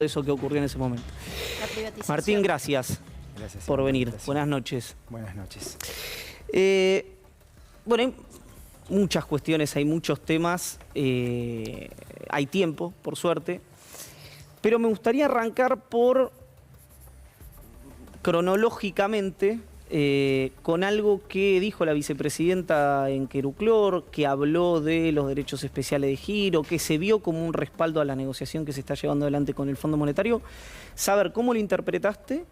eso que ocurrió en ese momento. La privatización. Martín, gracias por venir. Buenas noches. Buenas noches. Bueno, hay muchas cuestiones, hay muchos temas, hay tiempo, por suerte, pero me gustaría arrancar cronológicamente con algo que dijo la vicepresidenta en Queruclor, que habló de los derechos especiales de giro, que se vio como un respaldo a la negociación que se está llevando adelante con el Fondo Monetario. Saber cómo lo interpretaste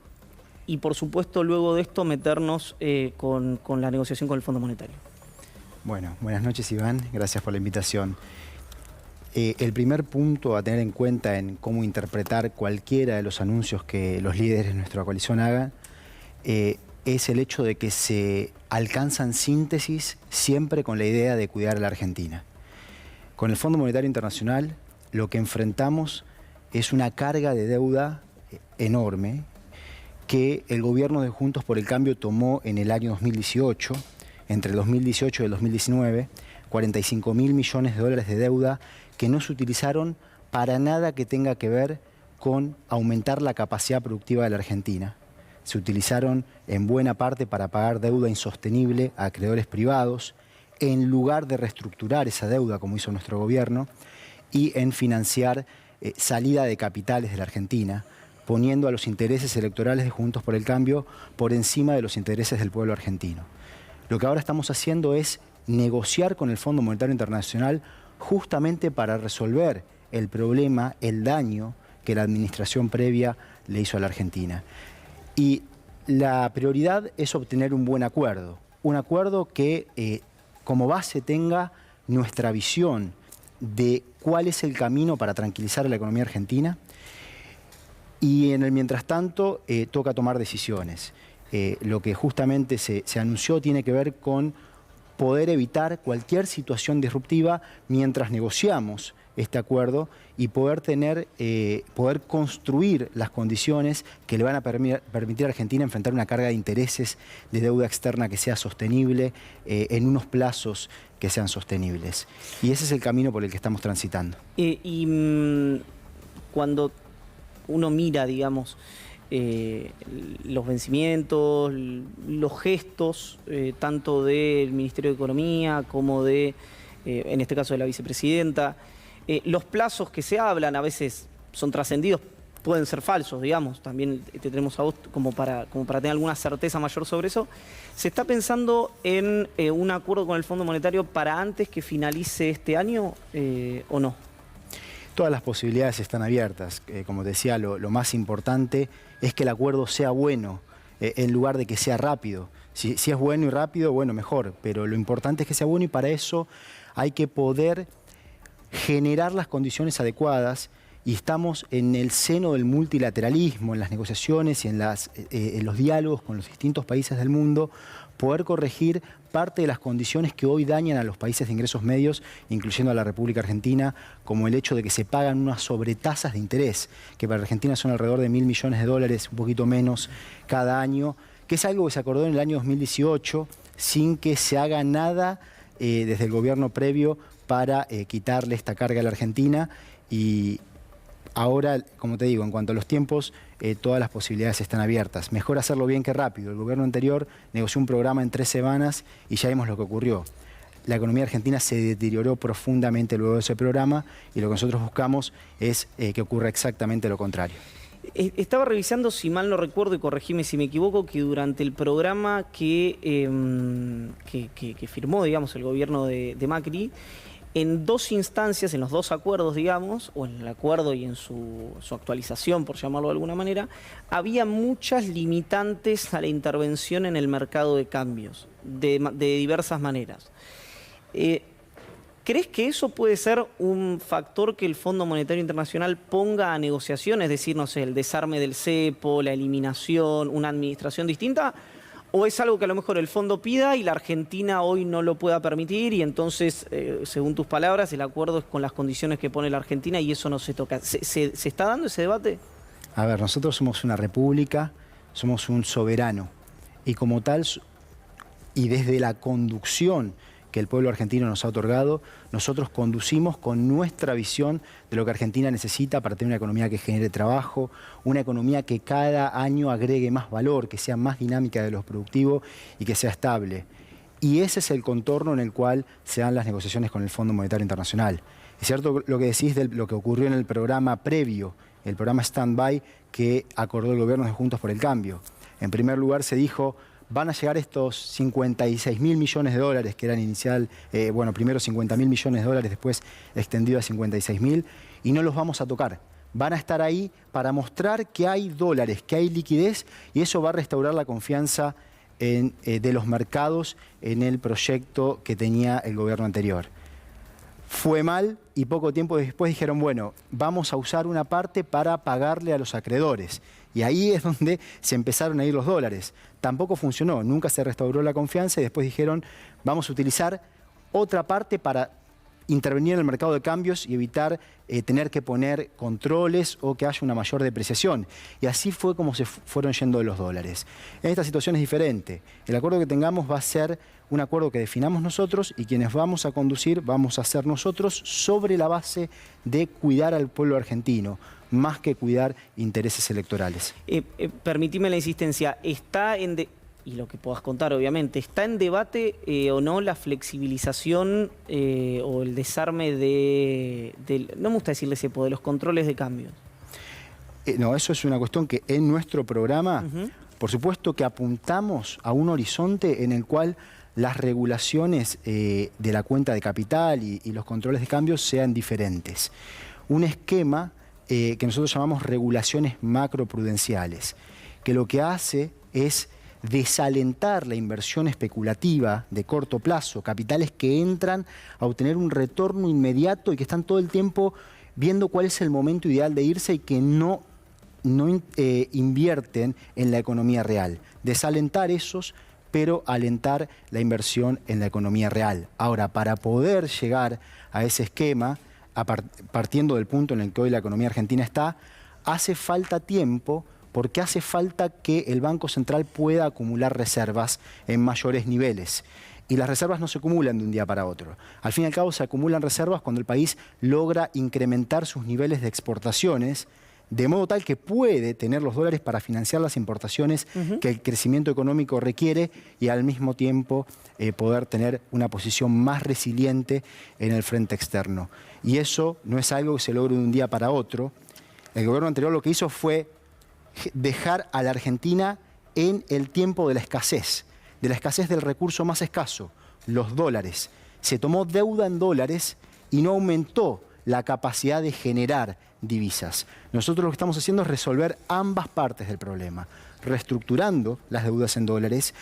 y, por supuesto, luego de esto meternos con la negociación con el Fondo Monetario. Bueno, buenas noches, Iván. Gracias por la invitación. El primer punto a tener en cuenta en cómo interpretar cualquiera de los anuncios que los líderes de nuestra coalición hagan es el hecho de que se alcanzan síntesis siempre con la idea de cuidar a la Argentina. Con el Fondo Monetario Internacional lo que enfrentamos es una carga de deuda enorme que el gobierno de Juntos por el Cambio tomó en el año 2018, entre el 2018 y el 2019, 45.000 millones de dólares de deuda que no se utilizaron para nada que tenga que ver con aumentar la capacidad productiva de la Argentina. Se utilizaron en buena parte para pagar deuda insostenible a acreedores privados, en lugar de reestructurar esa deuda como hizo nuestro gobierno, y en financiar salida de capitales de la Argentina, poniendo a los intereses electorales de Juntos por el Cambio por encima de los intereses del pueblo argentino. Lo que ahora estamos haciendo es negociar con el Fondo Monetario Internacional justamente para resolver el problema, el daño que la administración previa le hizo a la Argentina. Y la prioridad es obtener un buen acuerdo. Un acuerdo que como base tenga nuestra visión de cuál es el camino para tranquilizar a la economía argentina. Y en el mientras tanto toca tomar decisiones. Lo que justamente se anunció tiene que ver con poder evitar cualquier situación disruptiva mientras negociamos este acuerdo y poder construir las condiciones que le van a permitir a Argentina enfrentar una carga de intereses de deuda externa que sea sostenible en unos plazos que sean sostenibles. Y ese es el camino por el que estamos transitando. Cuando uno mira, digamos, los vencimientos, los gestos, tanto del Ministerio de Economía como en este caso de la vicepresidenta, los plazos que se hablan a veces son trascendidos, pueden ser falsos, digamos, también te tenemos a vos como para tener alguna certeza mayor sobre eso. ¿Se está pensando en un acuerdo con el Fondo Monetario para antes que finalice este año o no? Todas las posibilidades están abiertas. Como decía, lo más importante es que el acuerdo sea bueno, en lugar de que sea rápido. Si es bueno y rápido, bueno, mejor. Pero lo importante es que sea bueno y para eso hay que poder generar las condiciones adecuadas y estamos en el seno del multilateralismo, en las negociaciones y en los diálogos con los distintos países del mundo, poder corregir parte de las condiciones que hoy dañan a los países de ingresos medios, incluyendo a la República Argentina, como el hecho de que se pagan unas sobretasas de interés, que para Argentina son alrededor de 1.000 millones de dólares, un poquito menos cada año, que es algo que se acordó en el año 2018 sin que se haga nada desde el gobierno previo para quitarle esta carga a la Argentina. Y ahora, como te digo, en cuanto a los tiempos, todas las posibilidades están abiertas. Mejor hacerlo bien que rápido. El gobierno anterior negoció un programa en 3 semanas y ya vimos lo que ocurrió. La economía argentina se deterioró profundamente luego de ese programa y lo que nosotros buscamos es que ocurra exactamente lo contrario. Estaba revisando, si mal no recuerdo, y corregime si me equivoco, que durante el programa que firmó, digamos, el gobierno de Macri, en 2 instancias, en los 2 acuerdos, digamos, o en el acuerdo y en su actualización, por llamarlo de alguna manera, había muchas limitantes a la intervención en el mercado de cambios, de diversas maneras. ¿Crees que eso puede ser un factor que el Fondo Monetario Internacional ponga a negociación? Es decir, no sé, el desarme del cepo, la eliminación, una administración distinta. ¿O es algo que a lo mejor el fondo pida y la Argentina hoy no lo pueda permitir y entonces, según tus palabras, el acuerdo es con las condiciones que pone la Argentina y eso no se toca? ¿Se está dando ese debate? A ver, nosotros somos una república, somos un soberano y como tal, y desde la conducción que el pueblo argentino nos ha otorgado, nosotros conducimos con nuestra visión de lo que Argentina necesita para tener una economía que genere trabajo, una economía que cada año agregue más valor, que sea más dinámica de lo productivo y que sea estable. Y ese es el contorno en el cual se dan las negociaciones con el Fondo Monetario Internacional. Es cierto lo que decís de lo que ocurrió en el programa previo, el programa Stand-by que acordó el gobierno de Juntos por el Cambio. En primer lugar se dijo, van a llegar estos 56.000 millones de dólares, que eran inicial, primero 50.000 millones de dólares, después extendido a 56.000, y no los vamos a tocar. Van a estar ahí para mostrar que hay dólares, que hay liquidez, y eso va a restaurar la confianza de los mercados en el proyecto que tenía el gobierno anterior. Fue mal y poco tiempo después dijeron, bueno, vamos a usar una parte para pagarle a los acreedores. Y ahí es donde se empezaron a ir los dólares. Tampoco funcionó, nunca se restauró la confianza y después dijeron, vamos a utilizar otra parte para intervenir en el mercado de cambios y evitar tener que poner controles o que haya una mayor depreciación. Y así fue como se fueron yendo los dólares. En esta situación es diferente. El acuerdo que tengamos va a ser un acuerdo que definamos nosotros y quienes vamos a conducir vamos a ser nosotros sobre la base de cuidar al pueblo argentino, más que cuidar intereses electorales. Permitime la insistencia, está en... y lo que puedas contar, obviamente, ¿está en debate o no la flexibilización o el desarme no me gusta decirle cepo, de los controles de cambios? No, eso es una cuestión que en nuestro programa, por supuesto que apuntamos a un horizonte en el cual las regulaciones de la cuenta de capital y los controles de cambios sean diferentes. Un esquema que nosotros llamamos regulaciones macroprudenciales, que lo que hace es desalentar la inversión especulativa de corto plazo, capitales que entran a obtener un retorno inmediato y que están todo el tiempo viendo cuál es el momento ideal de irse y que no invierten en la economía real. Desalentar esos, pero alentar la inversión en la economía real. Ahora, para poder llegar a ese esquema, partiendo del punto en el que hoy la economía argentina está, hace falta tiempo, porque hace falta que el Banco Central pueda acumular reservas en mayores niveles. Y las reservas no se acumulan de un día para otro. Al fin y al cabo se acumulan reservas cuando el país logra incrementar sus niveles de exportaciones, de modo tal que puede tener los dólares para financiar las importaciones que el crecimiento económico requiere y al mismo tiempo poder tener una posición más resiliente en el frente externo. Y eso no es algo que se logre de un día para otro. El gobierno anterior lo que hizo fue dejar a la Argentina en el tiempo de la escasez del recurso más escaso, los dólares. Se tomó deuda en dólares y no aumentó la capacidad de generar divisas. Nosotros lo que estamos haciendo es resolver ambas partes del problema, reestructurando las deudas en dólares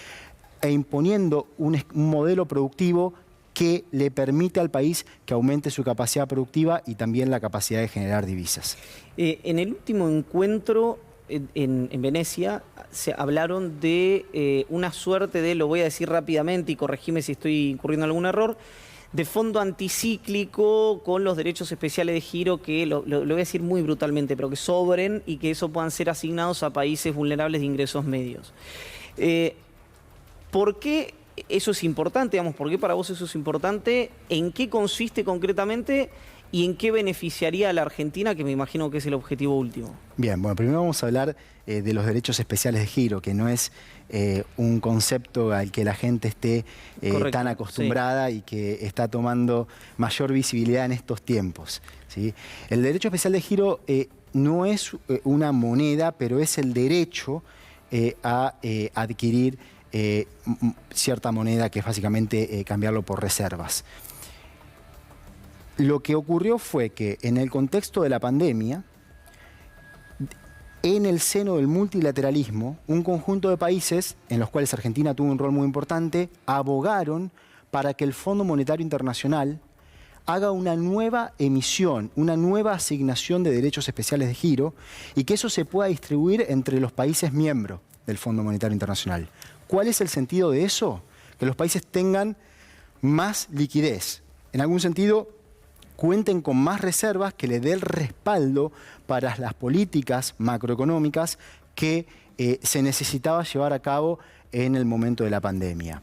e imponiendo un modelo productivo que le permite al país que aumente su capacidad productiva y también la capacidad de generar divisas. En el último encuentro en Venecia se hablaron de una suerte de, lo voy a decir rápidamente y corregime si estoy incurriendo en algún error, de fondo anticíclico con los derechos especiales de giro que, lo voy a decir muy brutalmente, pero que sobren y que eso puedan ser asignados a países vulnerables de ingresos medios. ¿Por qué eso es importante? Digamos, ¿por qué para vos eso es importante? ¿En qué consiste concretamente? ¿Y en qué beneficiaría a la Argentina, que me imagino que es el objetivo último? Bien, bueno, primero vamos a hablar de los derechos especiales de giro, que no es un concepto al que la gente esté tan acostumbrada, sí, y que está tomando mayor visibilidad en estos tiempos, ¿sí? El derecho especial de giro no es una moneda, pero es el derecho a adquirir cierta moneda, que es básicamente cambiarlo por reservas. Lo que ocurrió fue que en el contexto de la pandemia, en el seno del multilateralismo, un conjunto de países, en los cuales Argentina tuvo un rol muy importante, abogaron para que el Fondo Monetario Internacional haga una nueva emisión, una nueva asignación de derechos especiales de giro y que eso se pueda distribuir entre los países miembros del Fondo Monetario Internacional. ¿Cuál es el sentido de eso? Que los países tengan más liquidez. En algún sentido, cuenten con más reservas que le dé el respaldo para las políticas macroeconómicas que se necesitaba llevar a cabo en el momento de la pandemia.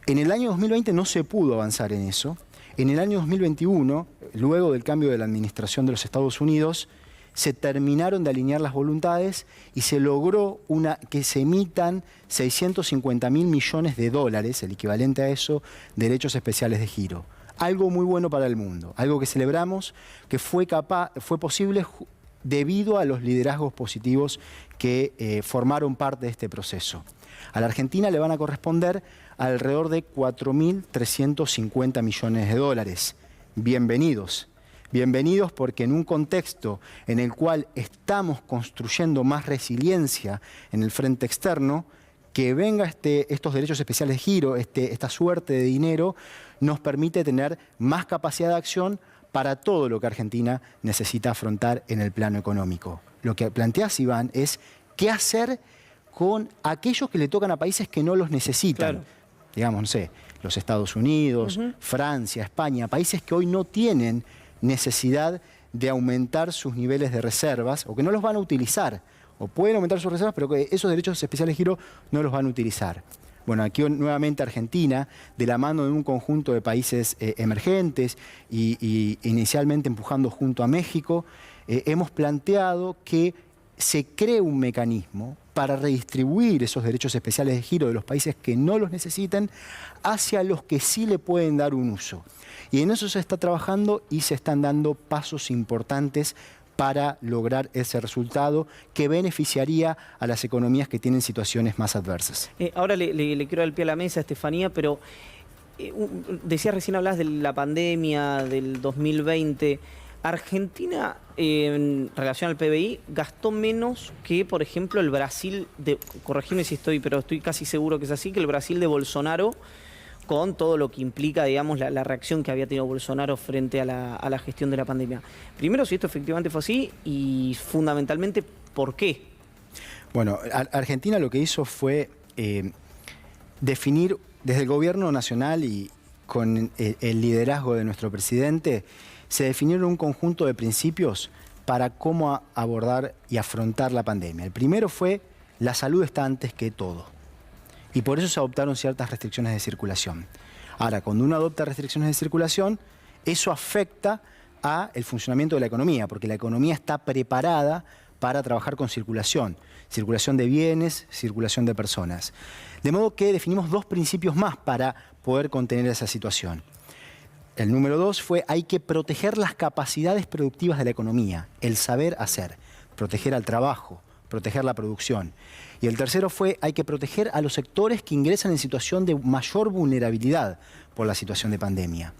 En el año 2020 no se pudo avanzar en eso. En el año 2021, luego del cambio de la administración de los Estados Unidos, se terminaron de alinear las voluntades y se logró que se emitan 650.000 millones de dólares, el equivalente a eso, derechos especiales de giro. Algo muy bueno para el mundo, algo que celebramos, que fue posible debido a los liderazgos positivos que formaron parte de este proceso. A la Argentina le van a corresponder alrededor de 4.350 millones de dólares. Bienvenidos. Bienvenidos porque en un contexto en el cual estamos construyendo más resiliencia en el frente externo, que venga estos derechos especiales de giro, esta suerte de dinero, nos permite tener más capacidad de acción para todo lo que Argentina necesita afrontar en el plano económico. Lo que planteas, Iván, es qué hacer con aquellos que le tocan a países que no los necesitan. Claro. Digamos, no sé, los Estados Unidos, Francia, España, países que hoy no tienen necesidad de aumentar sus niveles de reservas o que no los van a utilizar, o pueden aumentar sus reservas, pero que esos derechos especiales de giro no los van a utilizar. Bueno, aquí nuevamente Argentina, de la mano de un conjunto de países emergentes y inicialmente empujando junto a México, hemos planteado que se cree un mecanismo para redistribuir esos derechos especiales de giro de los países que no los necesiten hacia los que sí le pueden dar un uso. Y en eso se está trabajando y se están dando pasos importantes para lograr ese resultado que beneficiaría a las economías que tienen situaciones más adversas. Ahora le quiero dar el pie a la mesa, Estefanía, pero decías recién, hablabas de la pandemia del 2020. Argentina, en relación al PBI, gastó menos que, por ejemplo, el Brasil, corregime si pero estoy casi seguro que es así, que el Brasil de Bolsonaro, con todo lo que implica, digamos, la reacción que había tenido Bolsonaro frente a la gestión de la pandemia. Primero, si esto efectivamente fue así, y fundamentalmente, ¿por qué? Bueno, Argentina lo que hizo fue definir desde el gobierno nacional y con el liderazgo de nuestro presidente, se definieron un conjunto de principios para cómo abordar y afrontar la pandemia. El primero fue: la salud está antes que todo. Y por eso se adoptaron ciertas restricciones de circulación. Ahora, cuando uno adopta restricciones de circulación, eso afecta al funcionamiento de la economía, porque la economía está preparada para trabajar con circulación de bienes, circulación de personas. De modo que definimos dos principios más para poder contener esa situación. El número 2 fue: hay que proteger las capacidades productivas de la economía, el saber hacer, proteger al trabajo, proteger la producción. Y el tercero fue: hay que proteger a los sectores que ingresan en situación de mayor vulnerabilidad por la situación de pandemia.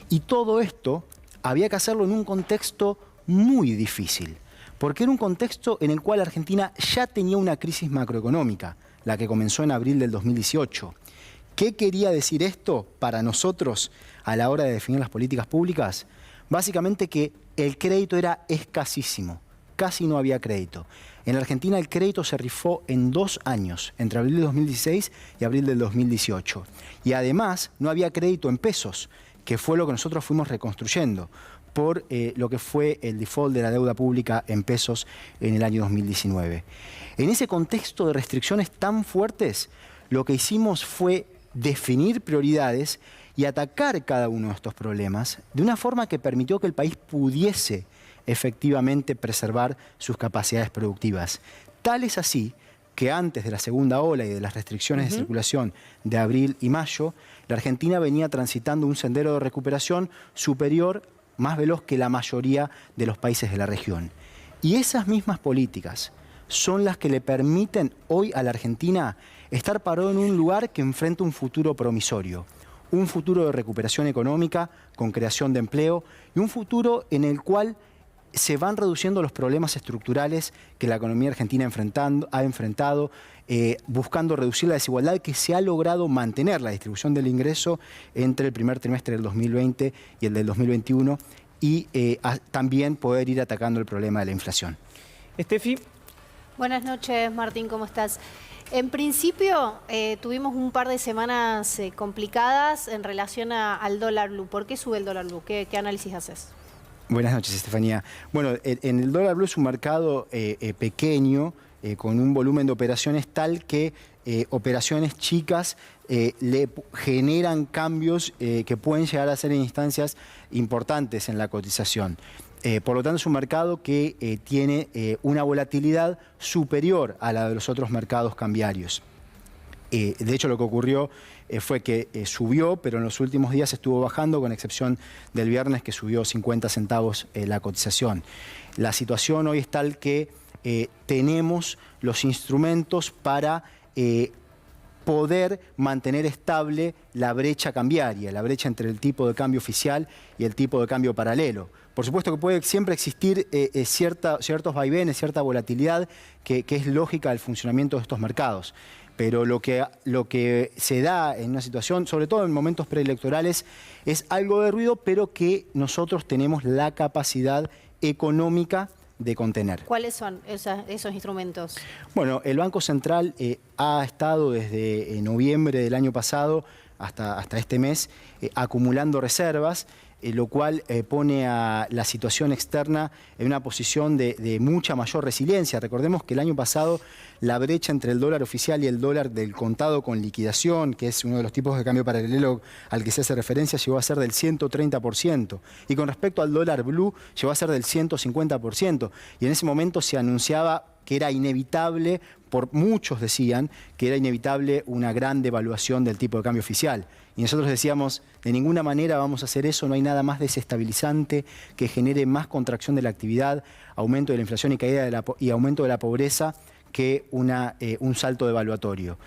Y todo esto había que hacerlo en un contexto muy difícil, porque era un contexto en el cual Argentina ya tenía una crisis macroeconómica, la que comenzó en abril del 2018. ¿Qué quería decir esto para nosotros a la hora de definir las políticas públicas? Básicamente que el crédito era escasísimo, casi no había crédito. En la Argentina el crédito se rifó en 2 años, entre abril del 2016 y abril del 2018. Y además no había crédito en pesos, que fue lo que nosotros fuimos reconstruyendo por lo que fue el default de la deuda pública en pesos en el año 2019. En ese contexto de restricciones tan fuertes, lo que hicimos fue definir prioridades y atacar cada uno de estos problemas de una forma que permitió que el país pudiese efectivamente preservar sus capacidades productivas. Tal es así que antes de la segunda ola y de las restricciones de circulación de abril y mayo, la Argentina venía transitando un sendero de recuperación superior, más veloz que la mayoría de los países de la región. Y esas mismas políticas son las que le permiten hoy a la Argentina estar parado en un lugar que enfrenta un futuro promisorio, un futuro de recuperación económica con creación de empleo y un futuro en el cual se van reduciendo los problemas estructurales que la economía argentina ha enfrentado, buscando reducir la desigualdad, que se ha logrado mantener la distribución del ingreso entre el primer trimestre del 2020 y el del 2021 y también poder ir atacando el problema de la inflación. Estefi. Buenas noches, Martín, ¿cómo estás? En principio, tuvimos un par de semanas complicadas en relación al dólar blue. ¿Por qué sube el dólar blue? ¿Qué análisis haces? Buenas noches, Estefanía. Bueno, en el dólar blue es un mercado pequeño, con un volumen de operaciones tal que operaciones chicas le generan cambios que pueden llegar a ser en instancias importantes en la cotización. Por lo tanto, es un mercado que tiene una volatilidad superior a la de los otros mercados cambiarios. De hecho, lo que ocurrió fue que subió, pero en los últimos días estuvo bajando, con excepción del viernes, que subió 50 centavos la cotización. La situación hoy es tal que tenemos los instrumentos para poder mantener estable la brecha cambiaria, la brecha entre el tipo de cambio oficial y el tipo de cambio paralelo. Por supuesto que puede siempre existir ciertos vaivenes, cierta volatilidad que es lógica del funcionamiento de estos mercados. Pero lo que se da en una situación, sobre todo en momentos preelectorales, es algo de ruido, pero que nosotros tenemos la capacidad económica de contener. ¿Cuáles son esos instrumentos? Bueno, el Banco Central ha estado desde noviembre del año pasado hasta este mes acumulando reservas, lo cual pone a la situación externa en una posición de mucha mayor resiliencia. Recordemos que el año pasado la brecha entre el dólar oficial y el dólar del contado con liquidación, que es uno de los tipos de cambio paralelo al que se hace referencia, llegó a ser del 130%. Y con respecto al dólar blue, llegó a ser del 150%. Y en ese momento se anunciaba que era inevitable, muchos decían que era inevitable una gran devaluación del tipo de cambio oficial. Y nosotros decíamos, de ninguna manera vamos a hacer eso, no hay nada más desestabilizante que genere más contracción de la actividad, aumento de la inflación y aumento de la pobreza que un salto devaluatorio.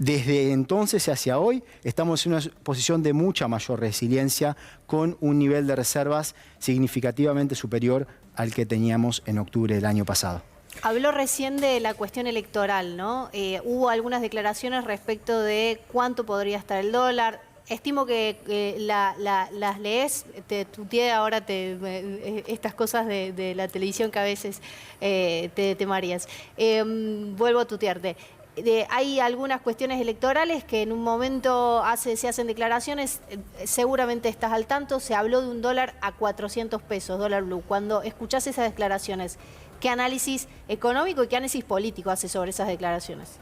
Desde entonces hacia hoy estamos en una posición de mucha mayor resiliencia, con un nivel de reservas significativamente superior al que teníamos en octubre del año pasado. Habló recién de la cuestión electoral, ¿no? Hubo algunas declaraciones respecto de cuánto podría estar el dólar. Estimo que las lees, te tuteé ahora estas cosas de la televisión que a veces te mareas. Vuelvo a tutearte. Hay algunas cuestiones electorales que en un momento se hacen declaraciones, seguramente estás al tanto, se habló de un dólar a 400 pesos, dólar blue. Cuando escuchás esas declaraciones, ¿qué análisis económico y qué análisis político hace sobre esas declaraciones?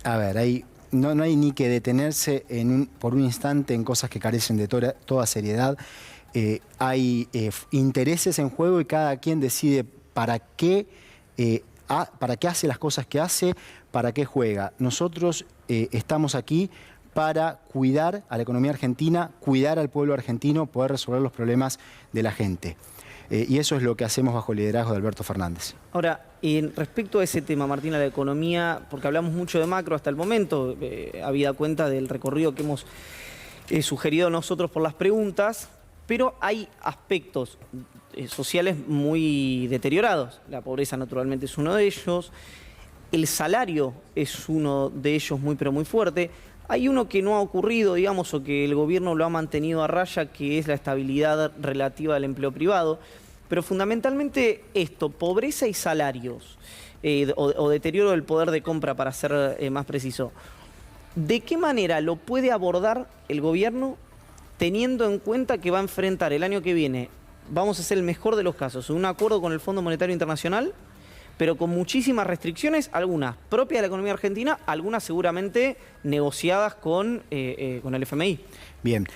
A ver, no hay ni que detenerse por un instante en cosas que carecen de toda seriedad. Hay intereses en juego y cada quien decide para qué hace las cosas que hace, para qué juega. Nosotros estamos aquí para cuidar a la economía argentina, cuidar al pueblo argentino, poder resolver los problemas de la gente. Y eso es lo que hacemos bajo el liderazgo de Alberto Fernández. Ahora, respecto a ese tema, Martín, a la economía, porque hablamos mucho de macro hasta el momento, habida cuenta del recorrido que hemos sugerido nosotros por las preguntas, pero hay aspectos sociales muy deteriorados. La pobreza naturalmente es uno de ellos, el salario es uno de ellos muy pero muy fuerte. Hay uno que no ha ocurrido, digamos, o que el gobierno lo ha mantenido a raya, que es la estabilidad relativa al empleo privado. Pero fundamentalmente esto, pobreza y salarios, o deterioro del poder de compra, para ser más preciso. ¿De qué manera lo puede abordar el gobierno teniendo en cuenta que va a enfrentar el año que viene, vamos a hacer el mejor de los casos, un acuerdo con el Fondo Monetario Internacional, pero con muchísimas restricciones, algunas propias de la economía argentina, algunas seguramente negociadas con el FMI? Bien.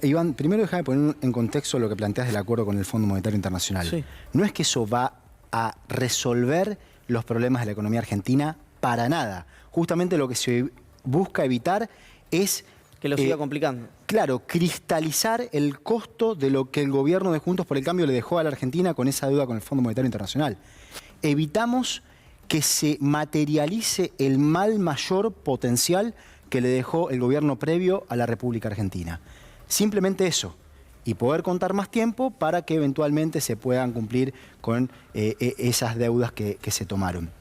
Iván, primero déjame poner en contexto lo que planteas del acuerdo con el Fondo Monetario Internacional. Sí. No es que eso va a resolver los problemas de la economía argentina para nada. Justamente lo que se busca evitar es que lo siga complicando. Claro, cristalizar el costo de lo que el gobierno de Juntos por el Cambio le dejó a la Argentina con esa deuda con el Fondo Monetario Internacional. Evitamos que se materialice el mal mayor potencial que le dejó el gobierno previo a la República Argentina. Simplemente eso, y poder contar más tiempo para que eventualmente se puedan cumplir con esas deudas que se tomaron.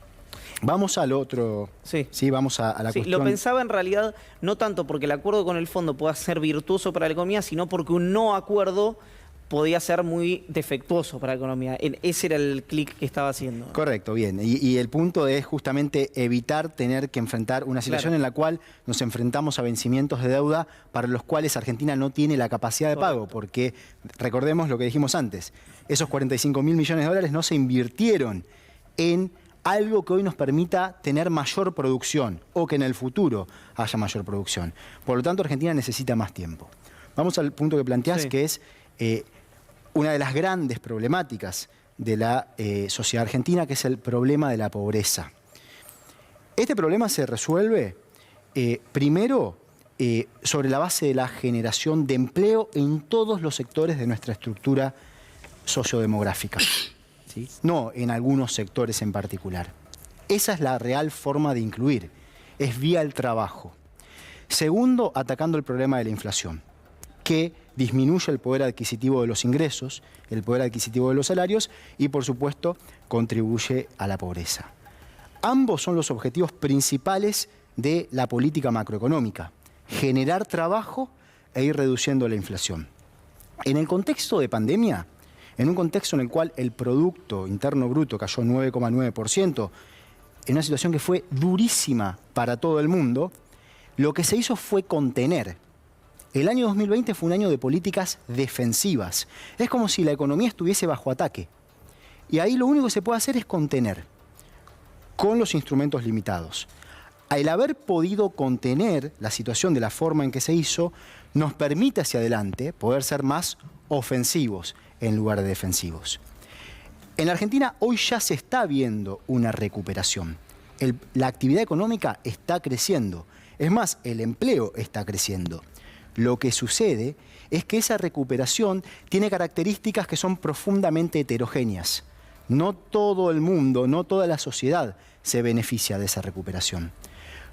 Vamos al otro. Sí, vamos a la cuestión. Lo pensaba en realidad no tanto porque el acuerdo con el fondo pueda ser virtuoso para la economía, sino porque un no acuerdo podía ser muy defectuoso para la economía. Ese era el clic que estaba haciendo. Correcto, bien. Y el punto es justamente evitar tener que enfrentar una situación en la cual nos enfrentamos a vencimientos de deuda para los cuales Argentina no tiene la capacidad de pago, porque recordemos lo que dijimos antes, esos 45.000 millones de dólares no se invirtieron en algo que hoy nos permita tener mayor producción o que en el futuro haya mayor producción. Por lo tanto, Argentina necesita más tiempo. Vamos al punto que planteás, que es una de las grandes problemáticas de la sociedad argentina, que es el problema de la pobreza. Este problema se resuelve primero sobre la base de la generación de empleo en todos los sectores de nuestra estructura sociodemográfica, ¿sí? No en algunos sectores en particular. Esa es la real forma de incluir, es vía el trabajo. Segundo, atacando el problema de la inflación, que disminuye el poder adquisitivo de los ingresos, el poder adquisitivo de los salarios y, por supuesto, contribuye a la pobreza. Ambos son los objetivos principales de la política macroeconómica: generar trabajo e ir reduciendo la inflación. En el contexto de pandemia, en un contexto en el cual el Producto Interno Bruto cayó 9,9%, en una situación que fue durísima para todo el mundo, lo que se hizo fue contener. El año 2020 fue un año de políticas defensivas. Es como si la economía estuviese bajo ataque. Y ahí lo único que se puede hacer es contener, con los instrumentos limitados. Al haber podido contener la situación de la forma en que se hizo, nos permite hacia adelante poder ser más ofensivos en lugar de defensivos. En la Argentina hoy ya se está viendo una recuperación. La actividad económica está creciendo. Es más, el empleo está creciendo. Lo que sucede es que esa recuperación tiene características que son profundamente heterogéneas. No todo el mundo, no toda la sociedad se beneficia de esa recuperación.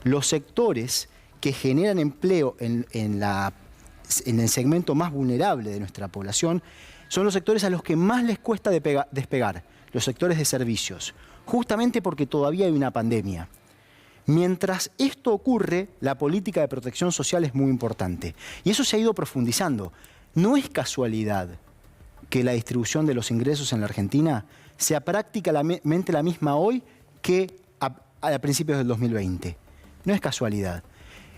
Los sectores que generan empleo en el segmento más vulnerable de nuestra población son los sectores a los que más les cuesta despegar, los sectores de servicios, justamente porque todavía hay una pandemia. Mientras esto ocurre, la política de protección social es muy importante. Y eso se ha ido profundizando. No es casualidad que la distribución de los ingresos en la Argentina sea prácticamente la misma hoy que a principios del 2020. No es casualidad.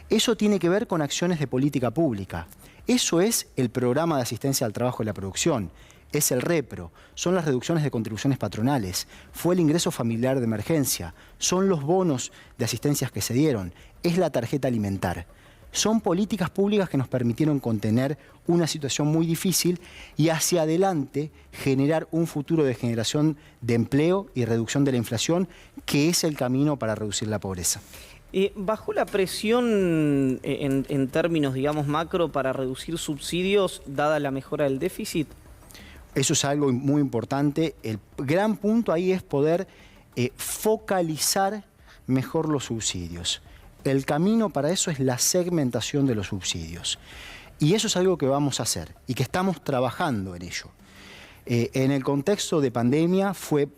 Eso tiene que ver con acciones de política pública. Eso es el programa de asistencia al trabajo y la producción. Es el REPRO, son las reducciones de contribuciones patronales, fue el ingreso familiar de emergencia, son los bonos de asistencias que se dieron, es la tarjeta alimentar. Son políticas públicas que nos permitieron contener una situación muy difícil y hacia adelante generar un futuro de generación de empleo y reducción de la inflación, que es el camino para reducir la pobreza. ¿Bajó la presión en términos, digamos, macro para reducir subsidios dada la mejora del déficit? Eso es algo muy importante. El gran punto ahí es poder focalizar mejor los subsidios. El camino para eso es la segmentación de los subsidios. Y eso es algo que vamos a hacer y que estamos trabajando en ello. En el contexto de pandemia fue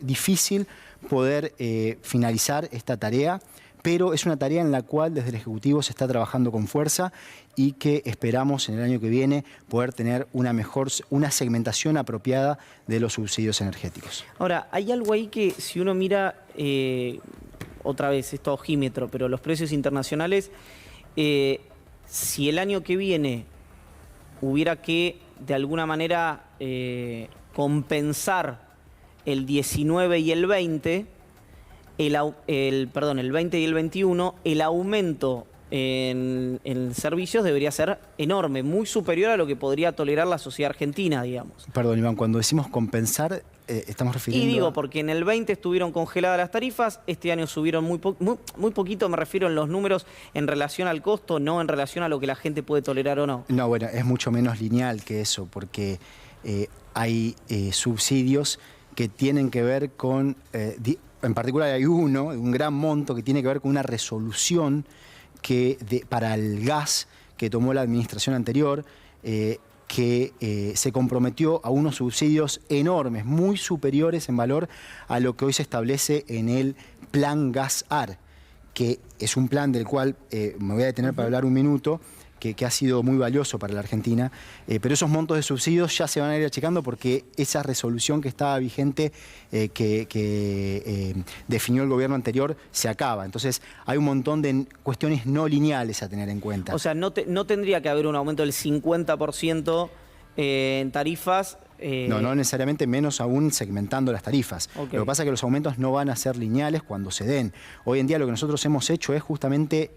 difícil poder finalizar esta tarea, pero es una tarea en la cual desde el Ejecutivo se está trabajando con fuerza y que esperamos en el año que viene poder tener una segmentación apropiada de los subsidios energéticos. Ahora, hay algo ahí que si uno mira, otra vez, esto a ojímetro, pero los precios internacionales, si el año que viene hubiera que, de alguna manera, compensar el 19 y el 20, el 20 y el 21, el aumento en servicios debería ser enorme, muy superior a lo que podría tolerar la sociedad argentina, digamos. Perdón, Iván, cuando decimos compensar, estamos refiriendo... Y digo, porque en el 20 estuvieron congeladas las tarifas, este año subieron muy poquito, me refiero en los números en relación al costo, no en relación a lo que la gente puede tolerar o no. No, bueno, es mucho menos lineal que eso, porque hay subsidios que tienen que ver con... en particular hay un gran monto que tiene que ver con una resolución para el gas que tomó la administración anterior, que se comprometió a unos subsidios enormes, muy superiores en valor a lo que hoy se establece en el Plan Gas-AR, que es un plan del cual me voy a detener para hablar un minuto, que ha sido muy valioso para la Argentina, pero esos montos de subsidios ya se van a ir achicando porque esa resolución que estaba vigente, que definió el gobierno anterior, se acaba. Entonces hay un montón de cuestiones no lineales a tener en cuenta. O sea, no tendría que haber un aumento del 50% en tarifas. No necesariamente, menos aún segmentando las tarifas. Okay. Lo que pasa es que los aumentos no van a ser lineales cuando se den. Hoy en día lo que nosotros hemos hecho es justamente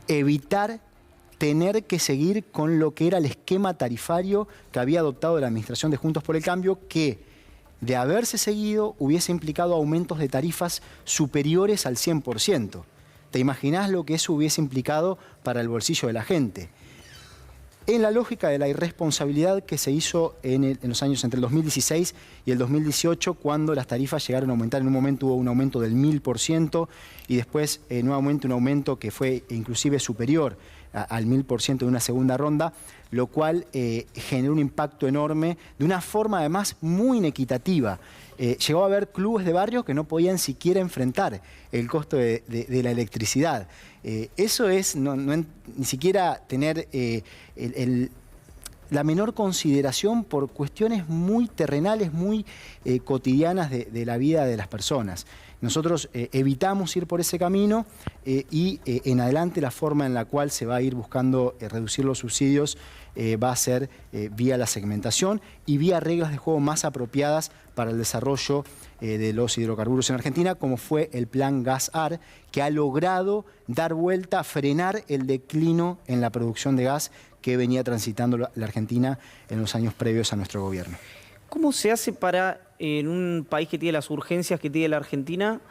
evitar tener que seguir con lo que era el esquema tarifario que había adoptado la administración de Juntos por el Cambio, que de haberse seguido hubiese implicado aumentos de tarifas superiores al 100%. ¿Te imaginás lo que eso hubiese implicado para el bolsillo de la gente? En la lógica de la irresponsabilidad que se hizo en los años entre el 2016 y el 2018, cuando las tarifas llegaron a aumentar. En un momento hubo un aumento del 1000% y después nuevamente un aumento que fue inclusive superior al 1000% de una segunda ronda, lo cual generó un impacto enorme de una forma además muy inequitativa. Llegó a haber clubes de barrio que no podían siquiera enfrentar el costo de la electricidad. Eso es ni siquiera tener la menor consideración por cuestiones muy terrenales, muy cotidianas de la vida de las personas. Nosotros evitamos ir por ese camino y en adelante la forma en la cual se va a ir buscando reducir los subsidios va a ser vía la segmentación y vía reglas de juego más apropiadas para el desarrollo de los hidrocarburos en Argentina, como fue el Plan Gas-AR, que ha logrado dar vuelta, frenar el declino en la producción de gas que venía transitando la Argentina en los años previos a nuestro gobierno. ¿Cómo se hace para, en un país que tiene las urgencias que tiene la Argentina,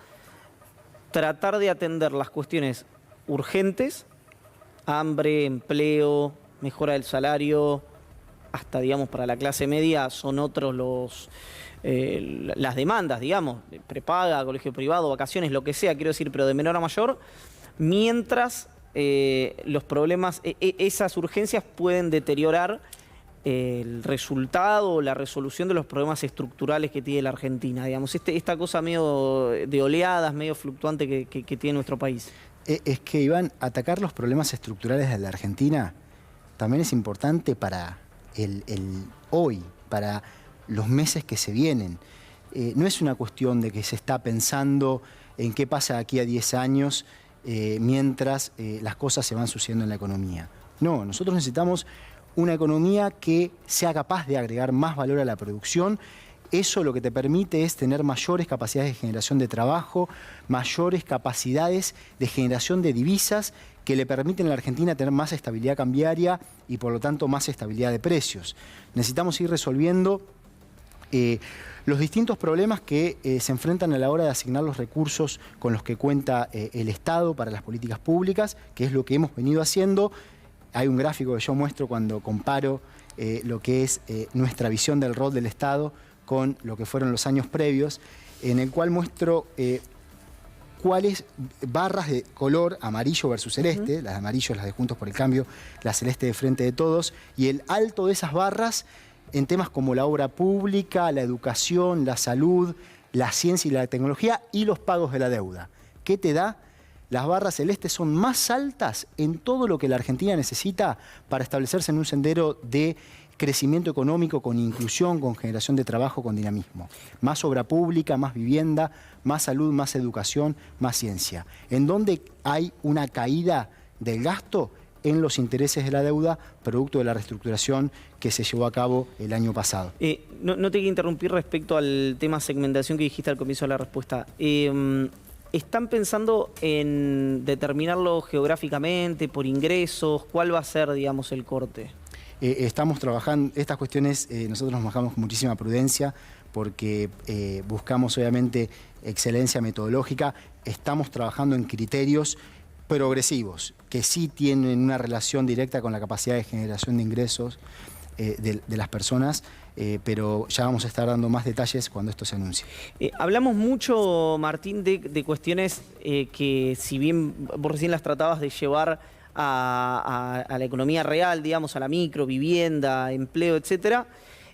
tratar de atender las cuestiones urgentes, hambre, empleo, mejora del salario, hasta, digamos, para la clase media son otros las demandas, digamos, prepaga, colegio privado, vacaciones, lo que sea, quiero decir, pero de menor a mayor, mientras los problemas, esas urgencias pueden deteriorar el resultado o la resolución de los problemas estructurales que tiene la Argentina, digamos, esta cosa medio de oleadas, medio fluctuante que tiene nuestro país. Es que, Iván, atacar los problemas estructurales de la Argentina también es importante para el hoy, para los meses que se vienen. No es una cuestión de que se está pensando en qué pasa de aquí a 10 años mientras las cosas se van sucediendo en la economía. No, nosotros necesitamos una economía que sea capaz de agregar más valor a la producción. Eso lo que te permite es tener mayores capacidades de generación de trabajo, mayores capacidades de generación de divisas que le permiten a la Argentina tener más estabilidad cambiaria y por lo tanto más estabilidad de precios. Necesitamos ir resolviendo los distintos problemas que se enfrentan a la hora de asignar los recursos con los que cuenta el Estado para las políticas públicas, que es lo que hemos venido haciendo. Hay un gráfico que yo muestro cuando comparo lo que es nuestra visión del rol del Estado con lo que fueron los años previos, en el cual muestro cuáles barras de color amarillo versus celeste, las de amarillo, las de Juntos por el Cambio, la celeste de Frente de Todos, y el alto de esas barras en temas como la obra pública, la educación, la salud, la ciencia y la tecnología y los pagos de la deuda. ¿Qué te da? Las barras celestes son más altas en todo lo que la Argentina necesita para establecerse en un sendero de crecimiento económico, con inclusión, con generación de trabajo, con dinamismo. Más obra pública, más vivienda, más salud, más educación, más ciencia. En donde hay una caída del gasto en los intereses de la deuda, producto de la reestructuración que se llevó a cabo el año pasado. No te quiero interrumpir respecto al tema segmentación que dijiste al comienzo de la respuesta. ¿Están pensando en determinarlo geográficamente, por ingresos? ¿Cuál va a ser, digamos, el corte? Estamos trabajando, estas cuestiones nosotros nos manejamos con muchísima prudencia porque buscamos obviamente excelencia metodológica, estamos trabajando en criterios progresivos que sí tienen una relación directa con la capacidad de generación de ingresos de las personas, pero ya vamos a estar dando más detalles cuando esto se anuncie. Hablamos mucho, Martín, de cuestiones que si bien vos recién las tratabas de llevar a la economía real, digamos, a la micro, vivienda, empleo, etcétera.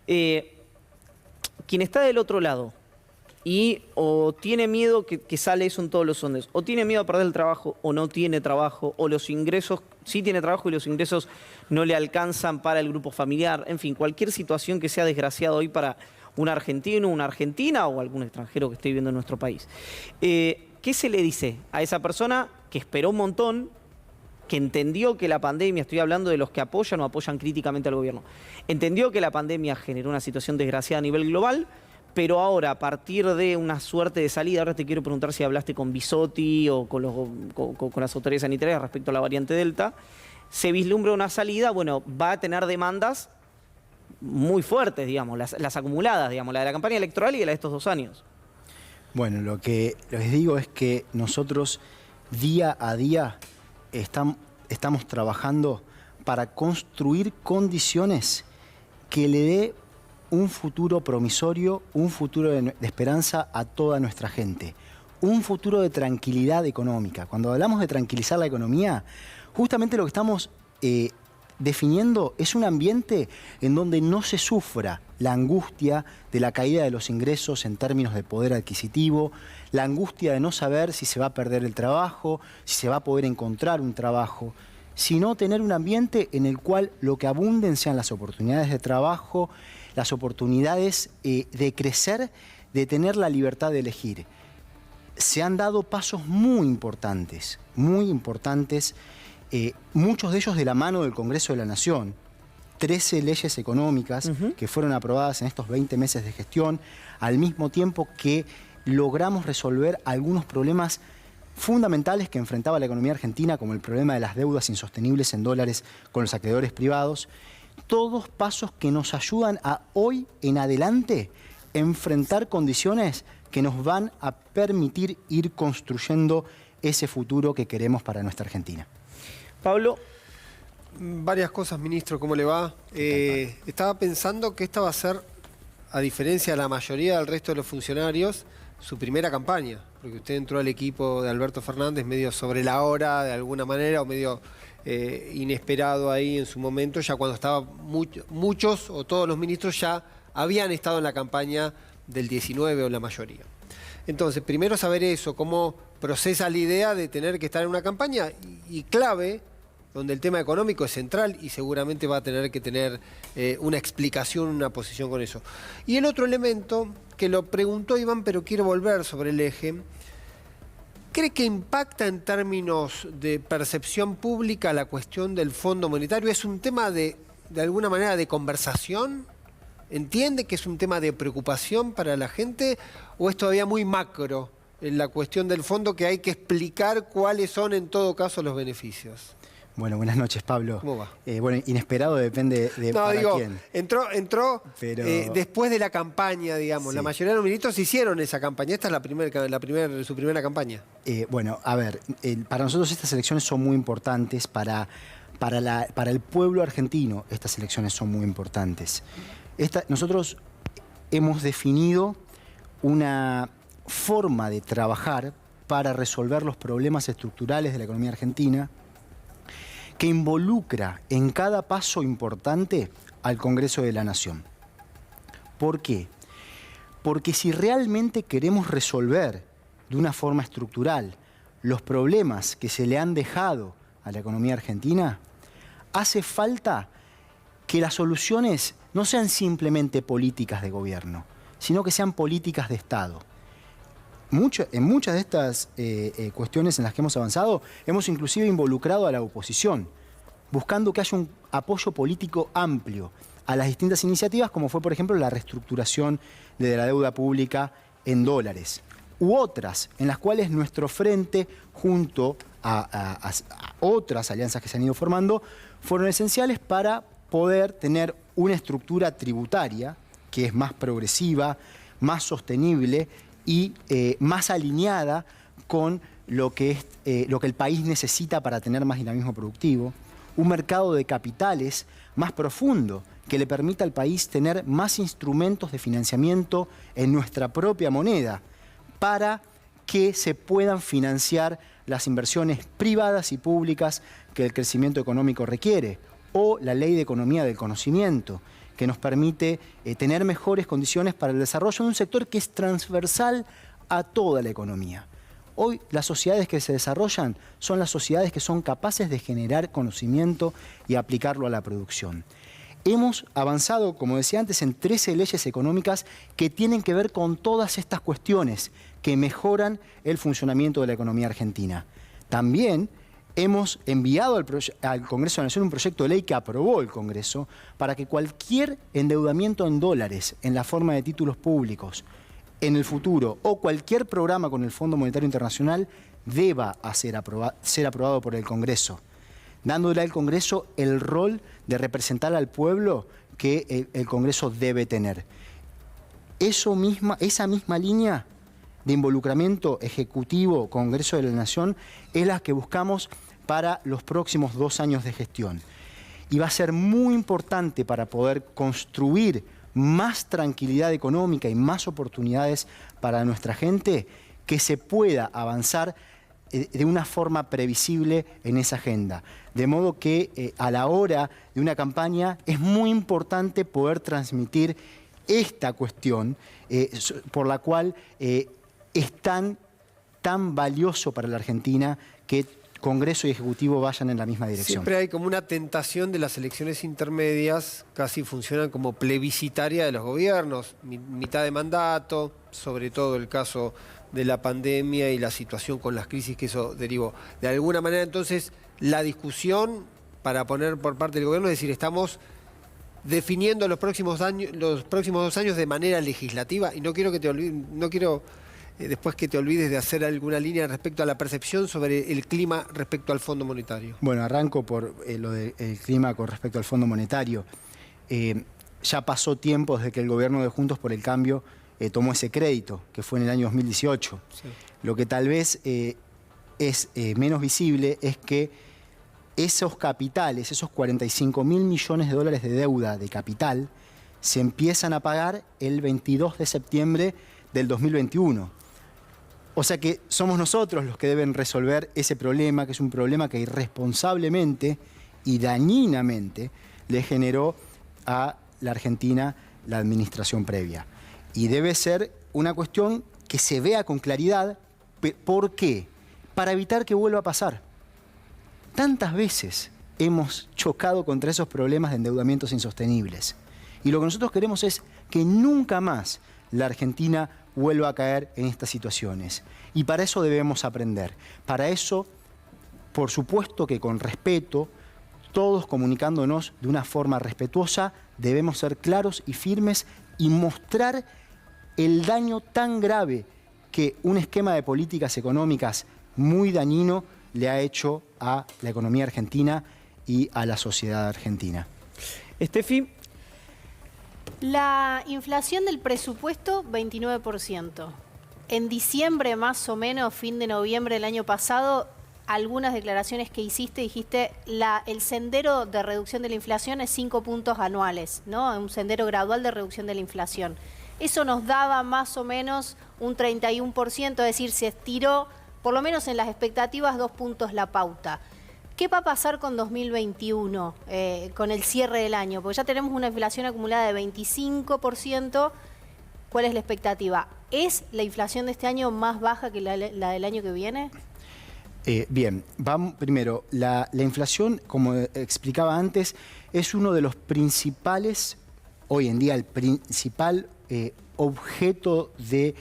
Quien está del otro lado, y o tiene miedo que sale eso en todos los sondeos, o tiene miedo a perder el trabajo, o no tiene trabajo, o los ingresos, sí tiene trabajo y los ingresos no le alcanzan para el grupo familiar, en fin, cualquier situación que sea desgraciada hoy para un argentino, una argentina o algún extranjero que esté viviendo en nuestro país. ¿Qué se le dice a esa persona que esperó un montón, que entendió que la pandemia, estoy hablando de los que apoyan o apoyan críticamente al gobierno, entendió que la pandemia generó una situación desgraciada a nivel global, pero ahora, a partir de una suerte de salida, ahora te quiero preguntar si hablaste con Bisotti o con las autoridades sanitarias respecto a la variante Delta, se vislumbra una salida, bueno, va a tener demandas muy fuertes, digamos, las acumuladas, digamos, la de la campaña electoral y la de estos 2 años. Bueno, lo que les digo es que nosotros día a día estamos trabajando para construir condiciones que le dé un futuro promisorio, un futuro de esperanza a toda nuestra gente, un futuro de tranquilidad económica. Cuando hablamos de tranquilizar la economía, justamente lo que estamos definiendo es un ambiente en donde no se sufra la angustia de la caída de los ingresos en términos de poder adquisitivo, la angustia de no saber si se va a perder el trabajo, si se va a poder encontrar un trabajo, sino tener un ambiente en el cual lo que abunden sean las oportunidades de trabajo, las oportunidades de crecer, de tener la libertad de elegir. Se han dado pasos muy importantes, muchos de ellos de la mano del Congreso de la Nación. 13 leyes económicas que fueron aprobadas en estos 20 meses de gestión, al mismo tiempo que logramos resolver algunos problemas fundamentales que enfrentaba la economía argentina, como el problema de las deudas insostenibles en dólares con los acreedores privados. Todos pasos que nos ayudan a hoy en adelante enfrentar condiciones que nos van a permitir ir construyendo ese futuro que queremos para nuestra Argentina. Pablo. Varias cosas, ministro, ¿cómo le va? Estaba pensando que esta va a ser, a diferencia de la mayoría del resto de los funcionarios, su primera campaña, porque usted entró al equipo de Alberto Fernández medio sobre la hora, de alguna manera, o medio inesperado ahí en su momento, ya cuando estaban muchos o todos los ministros ya habían estado en la campaña del 19 o la mayoría. Entonces, primero saber eso, cómo procesa la idea de tener que estar en una campaña y clave, donde el tema económico es central y seguramente va a tener que tener una explicación, una posición con eso. Y el otro elemento, que lo preguntó Iván, pero quiero volver sobre el eje, ¿cree que impacta en términos de percepción pública la cuestión del Fondo Monetario? ¿Es un tema de alguna manera de conversación? ¿Entiende que es un tema de preocupación para la gente? ¿O es todavía muy macro en la cuestión del fondo que hay que explicar cuáles son en todo caso los beneficios? Bueno, buenas noches, Pablo. ¿Cómo va? Bueno, inesperado depende de para quién. Entró Pero... después de la campaña, digamos. Sí. La mayoría de los ministros hicieron esa campaña. Esta es su primera campaña. Bueno, a ver, para nosotros estas elecciones son muy importantes. Para el pueblo argentino estas elecciones son muy importantes. Nosotros hemos definido una forma de trabajar para resolver los problemas estructurales de la economía argentina, que involucra en cada paso importante al Congreso de la Nación. ¿Por qué? Porque si realmente queremos resolver de una forma estructural los problemas que se le han dejado a la economía argentina, hace falta que las soluciones no sean simplemente políticas de gobierno, sino que sean políticas de Estado. En muchas de estas cuestiones en las que hemos avanzado, hemos inclusive involucrado a la oposición, buscando que haya un apoyo político amplio a las distintas iniciativas, como fue, por ejemplo, la reestructuración de la deuda pública en dólares, u otras en las cuales nuestro frente, junto a otras alianzas que se han ido formando, fueron esenciales para poder tener una estructura tributaria que es más progresiva, más sostenible y más alineada con lo que el país necesita para tener más dinamismo productivo, un mercado de capitales más profundo que le permita al país tener más instrumentos de financiamiento en nuestra propia moneda para que se puedan financiar las inversiones privadas y públicas que el crecimiento económico requiere, o la Ley de Economía del Conocimiento, que nos permite tener mejores condiciones para el desarrollo de un sector que es transversal a toda la economía. Hoy las sociedades que se desarrollan son las sociedades que son capaces de generar conocimiento y aplicarlo a la producción. Hemos avanzado, como decía antes, en 13 leyes económicas que tienen que ver con todas estas cuestiones que mejoran el funcionamiento de la economía argentina. También hemos enviado al Congreso de la Nación un proyecto de ley que aprobó el Congreso para que cualquier endeudamiento en dólares en la forma de títulos públicos en el futuro o cualquier programa con el Fondo Monetario Internacional deba ser aprobado por el Congreso, dándole al Congreso el rol de representar al pueblo que el Congreso debe tener. Esa misma línea de involucramiento ejecutivo, Congreso de la Nación, es la que buscamos para los próximos 2 años de gestión. Y va a ser muy importante para poder construir más tranquilidad económica y más oportunidades para nuestra gente, que se pueda avanzar de una forma previsible en esa agenda. De modo que a la hora de una campaña es muy importante poder transmitir esta cuestión por la cual es tan valioso para la Argentina que Congreso y Ejecutivo vayan en la misma dirección. Siempre hay como una tentación de las elecciones intermedias, casi funcionan como plebiscitaria de los gobiernos, mitad de mandato, sobre todo el caso de la pandemia y la situación con las crisis que eso derivó. De alguna manera, entonces, la discusión para poner por parte del gobierno es decir, estamos definiendo los próximos 2 años de manera legislativa, y no quiero que te olvides, después que te olvides de hacer alguna línea respecto a la percepción sobre el clima respecto al Fondo Monetario. Bueno, arranco por lo del clima con respecto al Fondo Monetario. Ya pasó tiempo desde que el gobierno de Juntos por el Cambio tomó ese crédito, que fue en el año 2018. Sí. Lo que tal vez es menos visible es que esos capitales, esos 45.000 millones de dólares de deuda de capital, se empiezan a pagar el 22 de septiembre del 2021. O sea que somos nosotros los que deben resolver ese problema, que es un problema que irresponsablemente y dañinamente le generó a la Argentina la administración previa. Y debe ser una cuestión que se vea con claridad. ¿Por qué? Para evitar que vuelva a pasar. Tantas veces hemos chocado contra esos problemas de endeudamientos insostenibles. Y lo que nosotros queremos es que nunca más la Argentina vuelva a caer en estas situaciones. Y para eso debemos aprender. Para eso, por supuesto que con respeto, todos comunicándonos de una forma respetuosa, debemos ser claros y firmes y mostrar el daño tan grave que un esquema de políticas económicas muy dañino le ha hecho a la economía argentina y a la sociedad argentina. Estefi. La inflación del presupuesto, 29%. En diciembre, más o menos, fin de noviembre del año pasado, algunas declaraciones que dijiste, el sendero de reducción de la inflación es 5 puntos anuales, ¿no? Un sendero gradual de reducción de la inflación. Eso nos daba más o menos un 31%, es decir, se estiró, por lo menos en las expectativas, 2 puntos la pauta. ¿Qué va a pasar con 2021, con el cierre del año? Porque ya tenemos una inflación acumulada de 25%. ¿Cuál es la expectativa? ¿Es la inflación de este año más baja que la del año que viene? Bien, vamos primero. La inflación, como explicaba antes, es uno de los principales, hoy en día el principal objeto de